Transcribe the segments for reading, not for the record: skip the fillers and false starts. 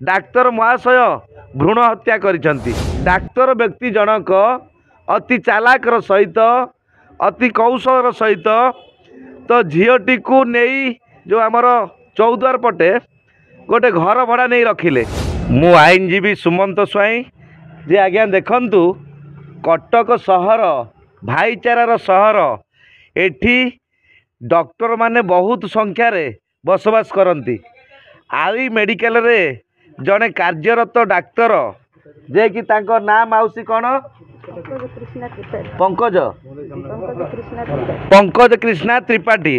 Doctor महाशय भ्रूण हत्या करिसंती। डाक्तर व्यक्ति जनक अति चालाकर सहित अति कौशल सहित तो झीटी को नहीं जो आमर चौद्वार पटे गोटे घर भड़ा नहीं रखिले। मु आईनजीवी सुमंत स्वाई जे आज्ञा देखंतु कटक सहर भाईचारार सहर एठी डॉक्टर माने बहुत संख्यार बसवास करती। आई मेडिकल रे जड़े कार्यरत डाक्तर जे कि तांको नाम माउसी कौन पंकज पंकज कृष्णा त्रिपाठी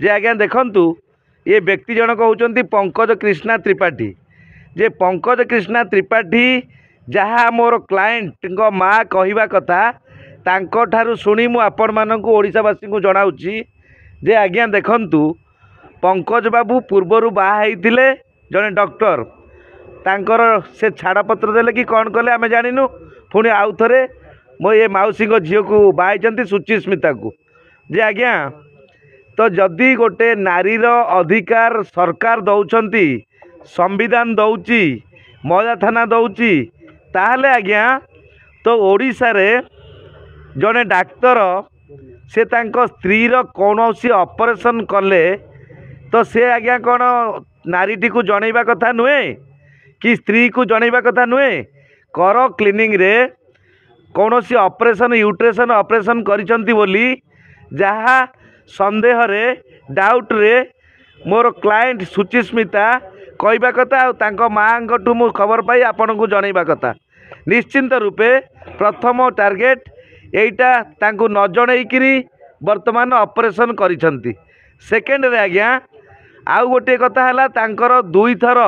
जे आज्ञा देखंतु ये व्यक्ति जनक होउचंती पंकज कृष्णा त्रिपाठी। जे पंकज कृष्णा त्रिपाठी जहाँ मोर क्लाएंट माँ कहवा कथा तांको ठारू सुनी मु आपण मानकु ओडिशावासी को जणाउची जे आज्ञा देखंतु पंकज बाबू पूर्वर बाहा होइतिले जड़े डॉक्टर तांकर से छाड़पत्र देले कि कौन कले आमे जानिनु। पुणी आउ थे मो ये मौसी झील को बाहर सुचिस्मिता को जे आज्ञा तो जदि गोटे नारीर अधिकार सरकार दौरान संविधान दौची मजा थाना दौची ताहले आज्ञा तो ओडिशा रे जड़े डाक्तर से तांको स्त्रीर कौनसी ऑपरेशन कले तो से आज्ञा कौन नारीटी को जनइबा कथा नुहे कि स्त्री को जनइबा कथा नुहे। कर क्लिनिंग रे कौनसी ऑपरेशन यूट्रेशन ऑपरेशन करिसंती बोली जहाँ संदेह रे डाउट रे मोर क्लाएंट सुचिस्मिता कहवा कथा तांको माँ मु खबर पाई आपण को जनइबा कथा। निश्चिंत रूपे प्रथम टार्गेट एटा तांको न जनईकरी वर्तमान ऑपरेशन करिसंती। सेकेंड रे आज्ञा आउ गोटे कथा है तांकर दुई थर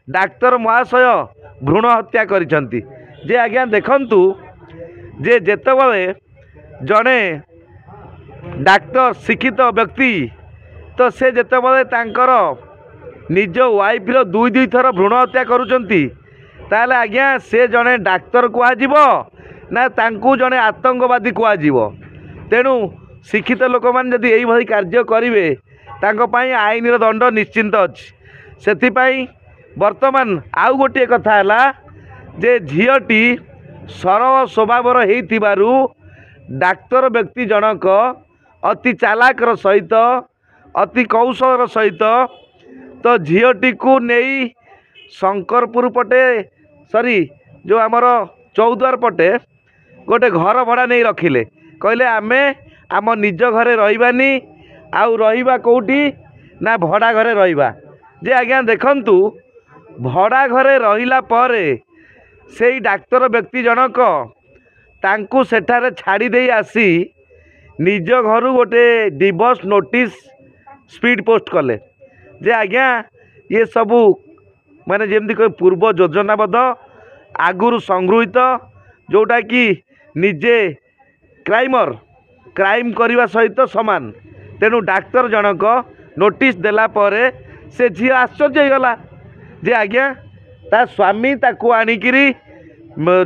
डाक्तर महाशय भ्रूण हत्या करिसंती। जे आज्ञा देखंतु जे जेतेबेले जड़े डाक्तर शिक्षित व्यक्ति तो से जेतेबेले तांकर निज वाइफ रो दुई दुई थर भ्रूण हत्या करुचंती ताले आज्ञा से जड़े डाक्तर कुआजिबो ना तांकू जड़े आतंकवादी कुआजिबो। तेणु शिक्षित लोक मैंने जदि यही भाई कार्य करेंगे तांको पाई आईन दंड निश्चिंत अच्छी। से वर्तमान आउ गोटे कथा है जे झीटी सरल स्वभावर होइतिबारु डाक्तर व्यक्ति जनक अति चालाकर सहित अति कौशल सहित तो झीटी को नहीं शंकरपुर पटे सरी जो आमर चौद्वार पटे गोटे घर भड़ा नहीं रखिले। कहले आमे आम निज घरे रहिबानी आउ रहिबा कोउटी ना भड़ा घरे रहिबा। जे आज्ञा देखंतु भड़ा घरे रहिला परे सेई डाक्तर व्यक्ति जनक तांकू सेठारे छाड़ी दे आसी निज घरु गोटे डिवोर्स नोटिस स्पीड पोस्ट कले। जे आज्ञा ये सबू माने जेमती कोई पूर्व योजनाबद्ध आगुरु संगृहित जोटा कि निजे क्राइमर क्राइम करने सहित समान। तेणु डाक्तर जनक नोटिस देला परे से झी आश्चर्य होगला जे आज्ञा ता स्वामी ताकू आणिकी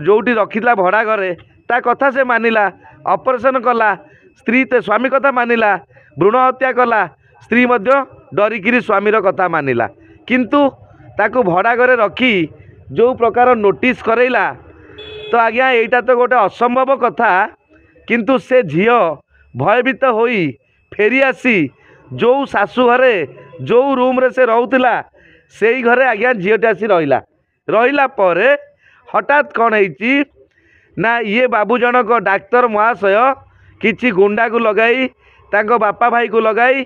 जोटी रखिला भड़ा घरे ता कथा से मानिला ऑपरेशन कला स्त्री ते स्वामी कथा मानिला भ्रूण हत्या कला स्त्री मध्य डरिकी स्वामीर कथा मानिला किंतु ताकू भड़ा घरे रखी जो प्रकार नोटिस करैला तो आज्ञा एटा तो गोटे असंभव कथा। किंतु से झील भयभीत होई फेरी आसी जो शाशु घरे जो रूम रे से रहूतिला सेई घरे आज्ञा झीलटे आसी रहिला परे हठात कौन है ना ये बाबू जनक डाक्तर महाशय किछि गुंडा को लगाई तांको बापा भाई को लगाई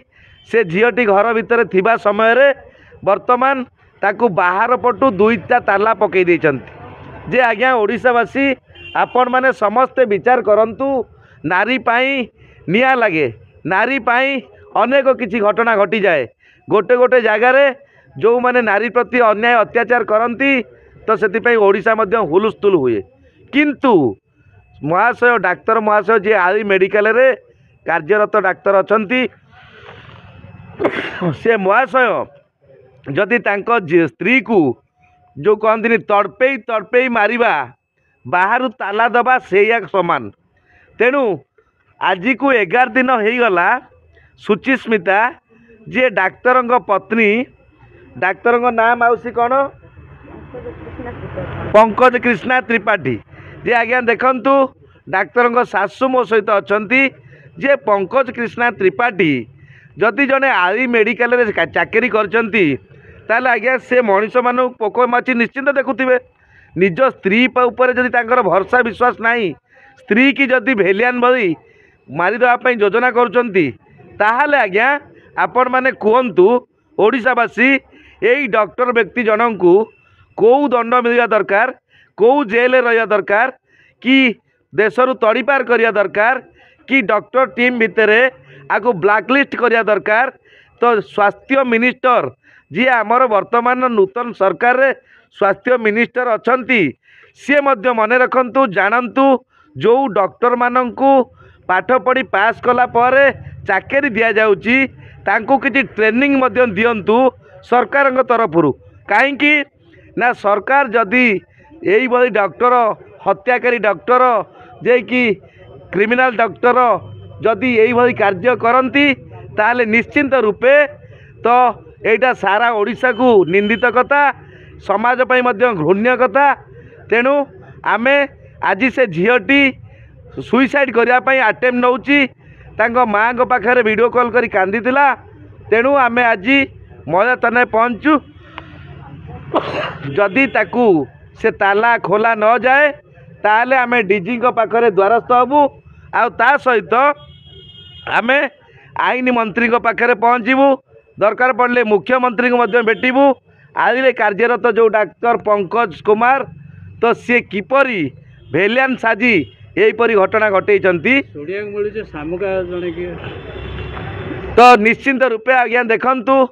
से झीलटी घर भितर थिबा समय रे वर्तमान ताकू बाहर पटू दुईटा ताला पकई देइचंती। जे आज्ञा ओडिशावासी आपण माने समस्ते विचार करंतु नारी पाई निया लगे नारी पाई अनेक किछि घटना घटी जाए गोटे गोटे जगार जो माने नारी प्रति अन्याय अत्याचार करती तो से ओडिशा मध्य हुलुस्थुल हुए। किंतु महाशय डाक्तर महाशय जे आई मेडिकल रे कार्यरत डाक्तर अछंती से महाशय जदि तांको स्त्री को जो कहती तड़पेई तड़पेई मारिबा बाहर ताला दबा से समान। तेणु आज को 11 दिन हो गला सुचिस्मिता जे डाक्तर पत्नी डाक्तर नाम आउसी कौन पंकज कृष्णा त्रिपाठी जे आज्ञा देखंतु डाक्तर सासू मो सहित अच्छा जे पंकज कृष्णा त्रिपाठी जदि जड़े आई मेडिकल चाकरी कर आज्ञा से मनीष मान पोक माछी निश्चिंत देखुवे निज स्त्री उपर जदि भरसा विश्वास नहीं स्त्री की जदि भेलियान बी मारिदेवाई योजना कर आज्ञा आपण मैंने कहतु ओडिशावासी यही डॉक्टर व्यक्ति जनक कौ दंड मिलवा दरकार कौ जेल रहा दरकार कि देशरू तड़ीपार करिया दरकार कि डॉक्टर टीम भितर आपको ब्लैकलिस्ट करिया दरकार। तो स्वास्थ्य मिनिस्टर जी आमर वर्तमान नूतन सरकार रे स्वास्थ्य मिनिस्टर अछंती सी मध्य मने रखंतु जानंतु जो डॉक्टर मानंकु पाठ पढ़ी पास कला पर चाकरी दिया जाउची तांको किछि ट्रेनिंग मध्य दियंतु सरकार तरफरु कहीं ना सरकार जदि यही भली डॉक्टर हत्याकारी डॉक्टर जे कि क्रिमिनल डॉक्टर जदि यही भली कार्य करती ताले निश्चिंत रूपे तो एटा सारा ओडिशा को निंदित कथा समाज पई मध्य घृण्य कथा। तेणु आमे आज से झीटी सुइसाइड करने आटेम्प्ट नौची तांको माँ को पाखे वीडियो कॉल करी कांदीला। तेणु आमे आज महिला थाना पहुँचु जदि ताकू से ताला खोला न जाए ताले आमे डीजी पाखे द्वारस्थ हबू आ सहित आमे आईन मंत्री पाखे पहुँचबू दरकार पड़े मुख्यमंत्री को भेटबू आज कार्यरत जो डाक्तर पंकज कुमार तो सी किपरी भेलियान साजी यहीपरी घटना घटे तो निश्चिंत रूपे आज्ञा देखंतु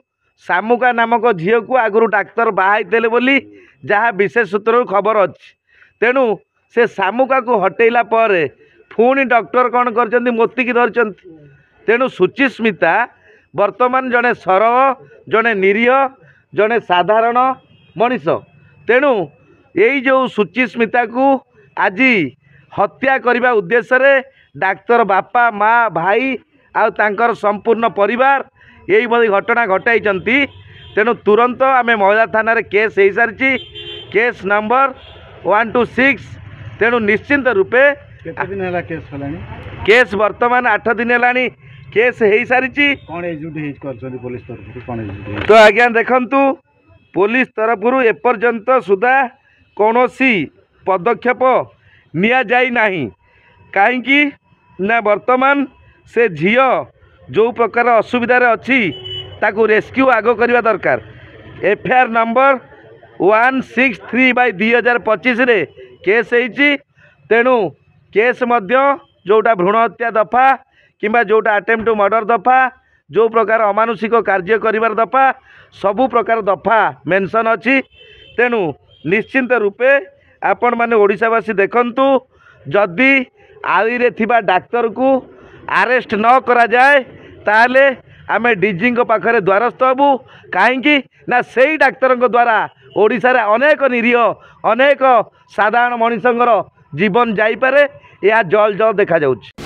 सामुका नामक झील को आगुरी डाक्तर बाहाईले बोली जहाँ विशेष सूत्र खबर अच्छी तेणु से सामुका को हटेला पर पुणी डॉक्टर कौन कर मोतिकी धरी तेणु सुचिस्मिता वर्तमान जड़े सरल जड़े निरीह जड़े साधारण मनीष तेणु यही जो सुचिस्मिता को आज हत्या करने उद्देश्य रे डाक्तर बापा माँ भाई आर संपूर्ण परिवार यही भली घटना घटाई तेणु तुरंत आम महिला थाना केस हो सारी केस नंबर 126 तेणु निश्चिंत रूपे केस वर्तमान 8 दिन है केस हो सारी तो आज्ञा देखंतु पुलिस तरफरु एपर्यंत सुधा कौनसी पदक्षेप निया जाई नहीं कहीं ना वर्तमान से झील जो प्रकार असुविधार अच्छी ताकू रेस्क्यू आग करवा दरकार। एफआईआर नंबर 163/2025 रे केस होईची तेणु केस मध्य जोटा भ्रूण हत्या दफा किंबा जोटा अटेम्प्ट टू मर्डर दफा जो प्रकार अमानुषिक कार्य करिवार दफा सबु प्रकार दफा मेंशन अच्छी। तेणु निश्चिंत रूपे आपण माने ओडिशावासी देखंतु जदि आई रे थिबा डाक्तर को अरेस्ट न करा जाए ताले आमे डीजी पाखे द्वारस्थ हबू कहीं ना से डाक्तर द्वारा ओडिशा रे अनेक निरीह अनेक साधारण मनीषर जीवन जाईपारे यह जल जल देखा जाउछि।